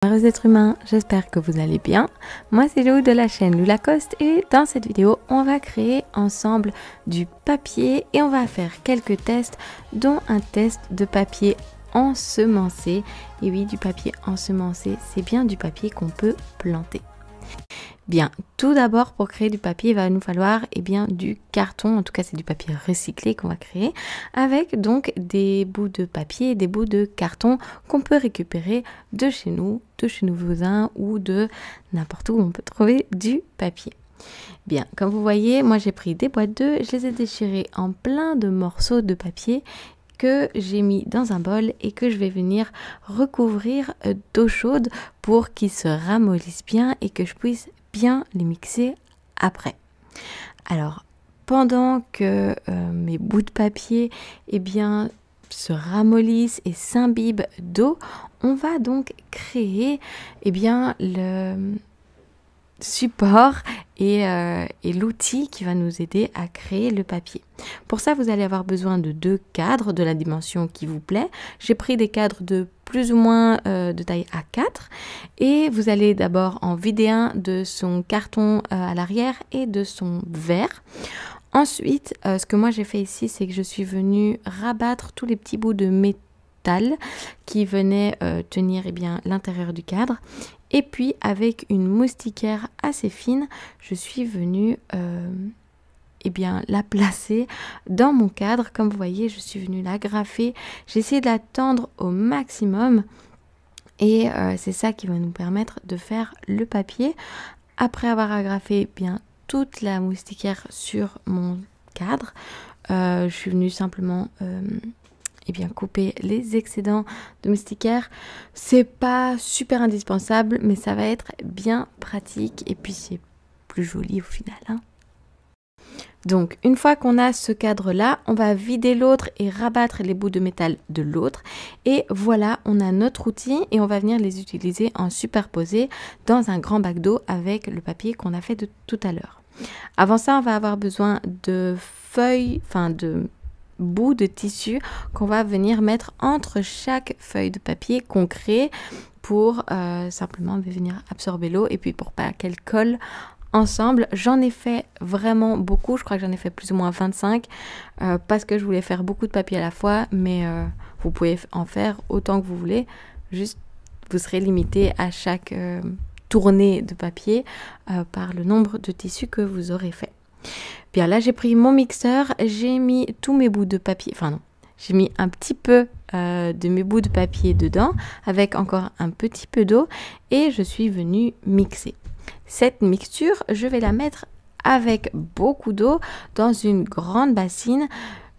Heureux êtres humains, j'espère que vous allez bien. Moi c'est Lou de la chaîne Lou Lacoste et dans cette vidéo on va créer ensemble du papier et on va faire quelques tests dont un test de papier ensemencé. Et oui, du papier ensemencé, c'est bien du papier qu'on peut planter. Bien, tout d'abord pour créer du papier, il va nous falloir du carton, en tout cas c'est du papier recyclé qu'on va créer, avec donc des bouts de papier, des bouts de carton qu'on peut récupérer de chez nos voisins ou de n'importe où on peut trouver du papier. Bien, comme vous voyez, moi j'ai pris des boîtes d'œufs, je les ai déchirées en plein de morceaux de papier que j'ai mis dans un bol et que je vais venir recouvrir d'eau chaude pour qu'ils se ramollissent bien et que je puisse bien les mixer après. Alors, pendant que mes bouts de papier se ramollissent et s'imbibent d'eau, on va donc créer le support et l'outil qui va nous aider à créer le papier. Pour ça, vous allez avoir besoin de 2 cadres de la dimension qui vous plaît. J'ai pris des cadres de plus ou moins de taille A4 et vous allez d'abord en vider un de son carton à l'arrière et de son verre. Ensuite, ce que moi j'ai fait ici, c'est que je suis venue rabattre tous les petits bouts de métal qui venaient tenir l'intérieur du cadre. Et puis avec une moustiquaire assez fine, je suis venue la placer dans mon cadre. Comme vous voyez, je suis venue l'agrafer. J'ai essayé de la tendre au maximum et c'est ça qui va nous permettre de faire le papier. Après avoir agrafé toute la moustiquaire sur mon cadre, je suis venue simplement couper les excédents de moustiquaire. C'est pas super indispensable, mais ça va être bien pratique et puis c'est plus joli au final, hein. Donc une fois qu'on a ce cadre là, on va vider l'autre et rabattre les bouts de métal de l'autre et voilà, on a notre outil et on va venir les utiliser en superposé dans un grand bac d'eau avec le papier qu'on a fait de tout à l'heure. Avant ça, on va avoir besoin de feuilles, de bout de tissu qu'on va venir mettre entre chaque feuille de papier qu'on crée pour simplement venir absorber l'eau et puis pour pas qu'elle colle ensemble. J'en ai fait vraiment beaucoup, je crois que j'en ai fait plus ou moins 25 parce que je voulais faire beaucoup de papier à la fois, mais vous pouvez en faire autant que vous voulez, juste vous serez limité à chaque tournée de papier par le nombre de tissus que vous aurez fait. Bien, là j'ai pris mon mixeur, j'ai mis tous mes bouts de papier, j'ai mis un petit peu de mes bouts de papier dedans avec encore un petit peu d'eau et je suis venue mixer. Cette mixture, je vais la mettre avec beaucoup d'eau dans une grande bassine.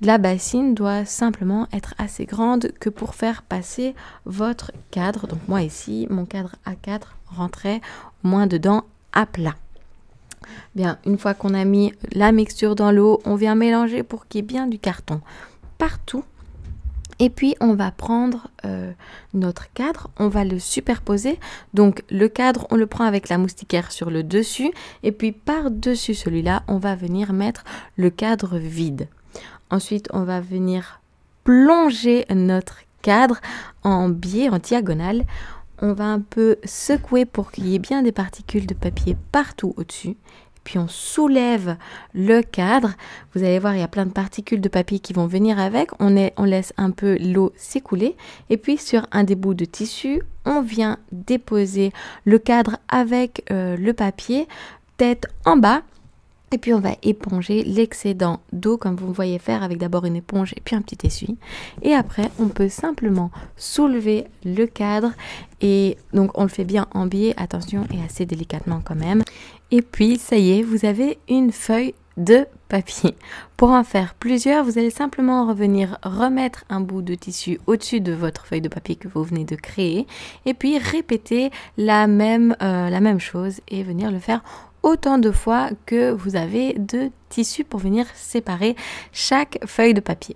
La bassine doit simplement être assez grande que pour faire passer votre cadre. Donc moi ici, mon cadre A4 rentrait au moins dedans à plat. Bien, une fois qu'on a mis la mixture dans l'eau, on vient mélanger pour qu'il y ait bien du carton partout. Et puis on va prendre notre cadre, on va le superposer. Donc le cadre, on le prend avec la moustiquaire sur le dessus. Et puis par-dessus celui-là, on va venir mettre le cadre vide. Ensuite, on va venir plonger notre cadre en biais, en diagonale. On va un peu secouer pour qu'il y ait bien des particules de papier partout au-dessus. Puis on soulève le cadre. Vous allez voir, il y a plein de particules de papier qui vont venir avec. On laisse un peu l'eau s'écouler. Et puis sur un des bouts de tissu, on vient déposer le cadre avec le papier, tête en bas. Et puis on va éponger l'excédent d'eau comme vous me voyez faire avec d'abord une éponge et puis un petit essuie. Et après on peut simplement soulever le cadre et donc on le fait bien en biais, attention, et assez délicatement quand même. Et puis ça y est, vous avez une feuille de papier. Pour en faire plusieurs, vous allez simplement revenir remettre un bout de tissu au-dessus de votre feuille de papier que vous venez de créer et puis répéter la même chose et venir le faire autant de fois que vous avez de tissu pour venir séparer chaque feuille de papier.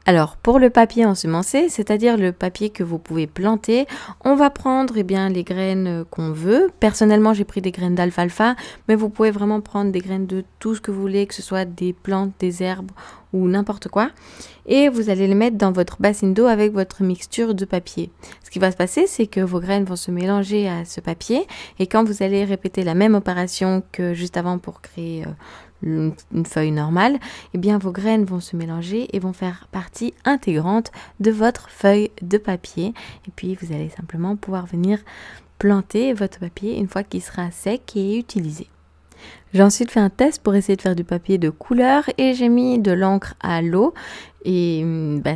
Alors, pour le papier ensemencé, c'est-à-dire le papier que vous pouvez planter, on va prendre eh bien, les graines qu'on veut. Personnellement, j'ai pris des graines d'alfalfa, mais vous pouvez vraiment prendre des graines de tout ce que vous voulez, que ce soit des plantes, des herbes ou n'importe quoi. Et vous allez les mettre dans votre bassine d'eau avec votre mixture de papier. Ce qui va se passer, c'est que vos graines vont se mélanger à ce papier. Et quand vous allez répéter la même opération que juste avant pour créer une feuille normale, eh bien vos graines vont se mélanger et vont faire partie intégrante de votre feuille de papier. Et puis vous allez simplement pouvoir venir planter votre papier une fois qu'il sera sec et utilisé. J'ai ensuite fait un test pour essayer de faire du papier de couleur et j'ai mis de l'encre à l'eau et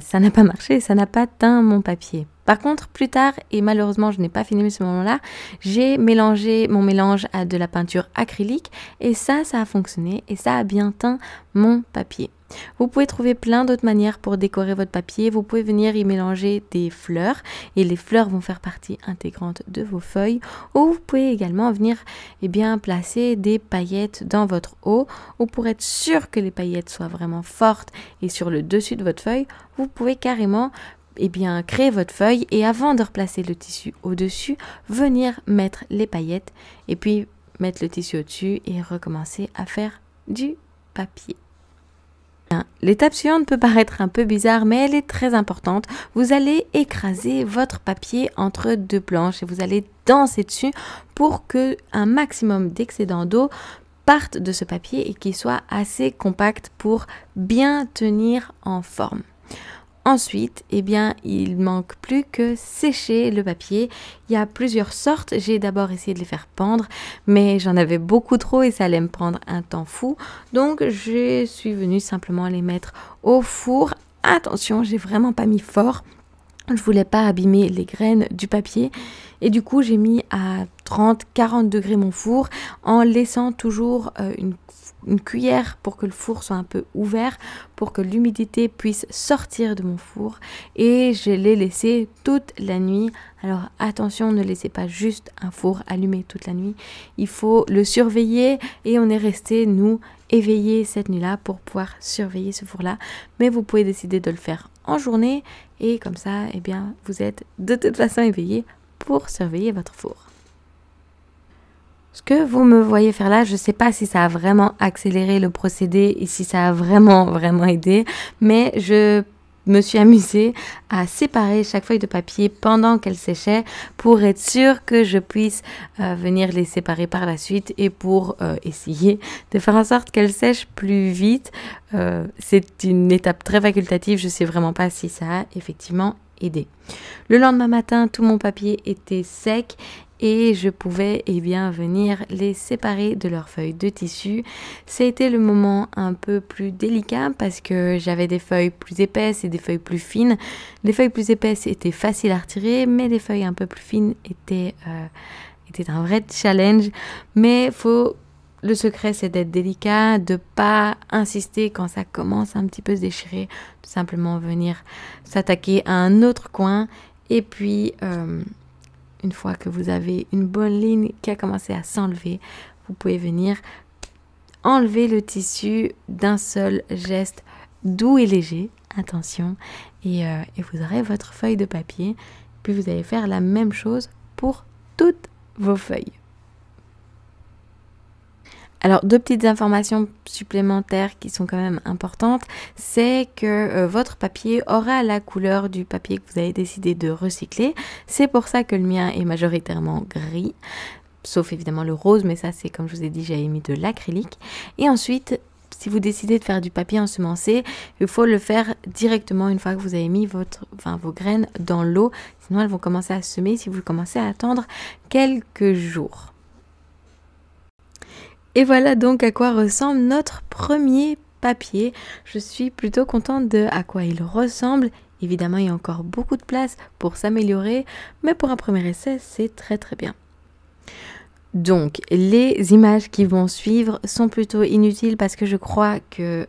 ça n'a pas marché, ça n'a pas teint mon papier. Par contre, plus tard, et malheureusement je n'ai pas filmé ce moment-là, j'ai mélangé mon mélange à de la peinture acrylique et ça a fonctionné et ça a bien teint mon papier. Vous pouvez trouver plein d'autres manières pour décorer votre papier. Vous pouvez venir y mélanger des fleurs et les fleurs vont faire partie intégrante de vos feuilles. Ou vous pouvez également venir placer des paillettes dans votre eau. Ou pour être sûr que les paillettes soient vraiment fortes et sur le dessus de votre feuille, vous pouvez carrément créer votre feuille et avant de replacer le tissu au-dessus, venir mettre les paillettes et puis mettre le tissu au-dessus et recommencer à faire du papier. L'étape suivante peut paraître un peu bizarre, mais elle est très importante. Vous allez écraser votre papier entre deux planches et vous allez danser dessus pour que un maximum d'excédent d'eau parte de ce papier et qu'il soit assez compact pour bien tenir en forme. Ensuite, il manque plus que sécher le papier. Il y a plusieurs sortes. J'ai d'abord essayé de les faire pendre, mais j'en avais beaucoup trop et ça allait me prendre un temps fou. Donc, je suis venue simplement les mettre au four. Attention, j'ai vraiment pas mis fort. Je voulais pas abîmer les graines du papier et du coup, j'ai mis à 30-40 degrés mon four en laissant toujours une cuillère pour que le four soit un peu ouvert, pour que l'humidité puisse sortir de mon four et je l'ai laissé toute la nuit. Alors attention, ne laissez pas juste un four allumé toute la nuit, il faut le surveiller et on est resté nous éveillés cette nuit-là pour pouvoir surveiller ce four-là, mais vous pouvez décider de le faire en journée et comme ça, vous êtes de toute façon éveillé pour surveiller votre four. Ce que vous me voyez faire là, je ne sais pas si ça a vraiment accéléré le procédé et si ça a vraiment aidé, mais je me suis amusée à séparer chaque feuille de papier pendant qu'elle séchait pour être sûre que je puisse venir les séparer par la suite et pour essayer de faire en sorte qu'elles sèchent plus vite. C'est une étape très facultative, je ne sais vraiment pas si ça a effectivement aidé. Le lendemain matin, tout mon papier était sec et je pouvais venir les séparer de leurs feuilles de tissu. C'était le moment un peu plus délicat parce que j'avais des feuilles plus épaisses et des feuilles plus fines. Les feuilles plus épaisses étaient faciles à retirer, mais les feuilles un peu plus fines étaient un vrai challenge. Mais le secret, c'est d'être délicat, de pas insister quand ça commence un petit peu se déchirer, tout simplement venir s'attaquer à un autre coin et puis une fois que vous avez une bonne ligne qui a commencé à s'enlever, vous pouvez venir enlever le tissu d'un seul geste doux et léger, attention, et vous aurez votre feuille de papier. Puis vous allez faire la même chose pour toutes vos feuilles. Alors, deux petites informations supplémentaires qui sont quand même importantes, c'est que votre papier aura la couleur du papier que vous avez décidé de recycler. C'est pour ça que le mien est majoritairement gris, sauf évidemment le rose, mais ça c'est comme je vous ai dit, j'avais mis de l'acrylique. Et ensuite, si vous décidez de faire du papier ensemencé, il faut le faire directement une fois que vous avez mis vos graines dans l'eau, sinon elles vont commencer à semer si vous commencez à attendre quelques jours. Et voilà donc à quoi ressemble notre premier papier. Je suis plutôt contente de à quoi il ressemble. Évidemment, il y a encore beaucoup de place pour s'améliorer, mais pour un premier essai, c'est très bien. Donc, les images qui vont suivre sont plutôt inutiles parce que je crois que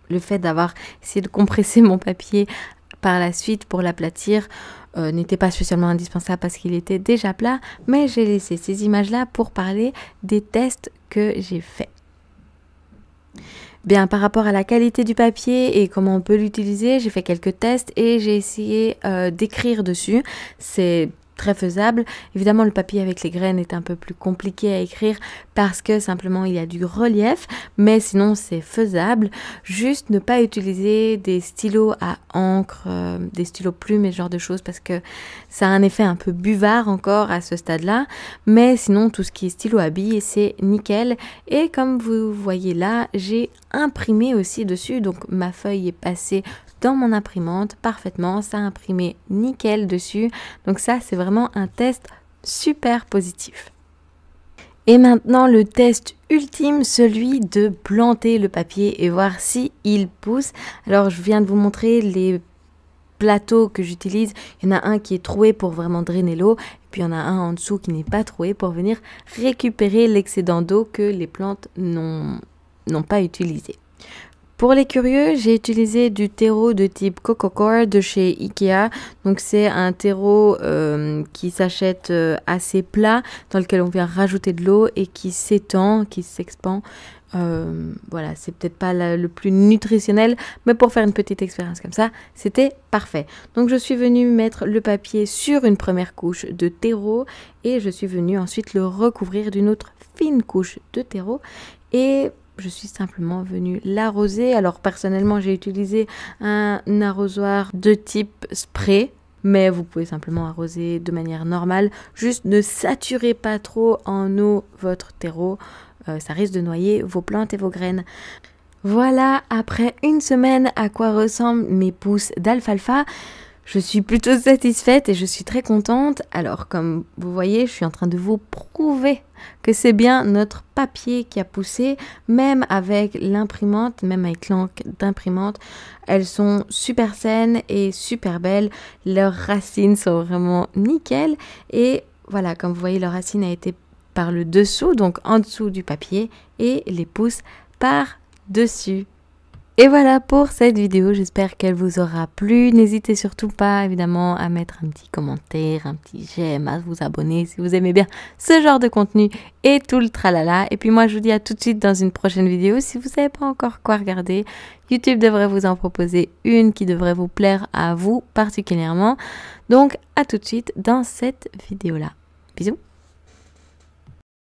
le fait d'avoir essayé de compresser mon papier par la suite pour l'aplatir n'était pas spécialement indispensable parce qu'il était déjà plat, mais j'ai laissé ces images-là pour parler des tests que j'ai faits. Bien, par rapport à la qualité du papier et comment on peut l'utiliser, j'ai fait quelques tests et j'ai essayé d'écrire dessus. C'est très faisable. Évidemment, le papier avec les graines est un peu plus compliqué à écrire parce que simplement il y a du relief, mais sinon c'est faisable. Juste ne pas utiliser des stylos à encre, des stylos plumes et ce genre de choses parce que ça a un effet un peu buvard encore à ce stade-là. Mais sinon, tout ce qui est stylo à billes, c'est nickel. Et comme vous voyez là, j'ai imprimé aussi dessus, donc ma feuille est passée dans mon imprimante parfaitement, ça a imprimé nickel dessus, donc ça c'est vraiment un test super positif. Et maintenant le test ultime, celui de planter le papier et voir si il pousse. Alors je viens de vous montrer les plateaux que j'utilise, il y en a un qui est troué pour vraiment drainer l'eau, et puis il y en a un en dessous qui n'est pas troué pour venir récupérer l'excédent d'eau que les plantes n'ont pas utilisé. Pour les curieux, j'ai utilisé du terreau de type Cococore de chez Ikea. Donc c'est un terreau qui s'achète assez plat, dans lequel on vient rajouter de l'eau et qui s'étend, qui s'expand. Voilà, c'est peut-être pas le plus nutritionnel, mais pour faire une petite expérience comme ça, c'était parfait. Donc je suis venue mettre le papier sur une première couche de terreau et je suis venue ensuite le recouvrir d'une autre fine couche de terreau et je suis simplement venue l'arroser. Alors personnellement, j'ai utilisé un arrosoir de type spray, mais vous pouvez simplement arroser de manière normale. Juste ne saturez pas trop en eau votre terreau, ça risque de noyer vos plantes et vos graines. Voilà, après une semaine, à quoi ressemblent mes pousses d'alfalfa. Je suis plutôt satisfaite et je suis très contente. Alors, comme vous voyez, je suis en train de vous prouver que c'est bien notre papier qui a poussé, même avec l'imprimante, même avec l'encre d'imprimante. Elles sont super saines et super belles. Leurs racines sont vraiment nickel. Et voilà, comme vous voyez, leur racine a été par le dessous, donc en dessous du papier, et les pousses par dessus. Et voilà pour cette vidéo, j'espère qu'elle vous aura plu. N'hésitez surtout pas évidemment à mettre un petit commentaire, un petit j'aime, à vous abonner si vous aimez bien ce genre de contenu et tout le tralala. Et puis moi je vous dis à tout de suite dans une prochaine vidéo. Si vous ne savez pas encore quoi regarder, YouTube devrait vous en proposer une qui devrait vous plaire à vous particulièrement. Donc à tout de suite dans cette vidéo là. Bisous.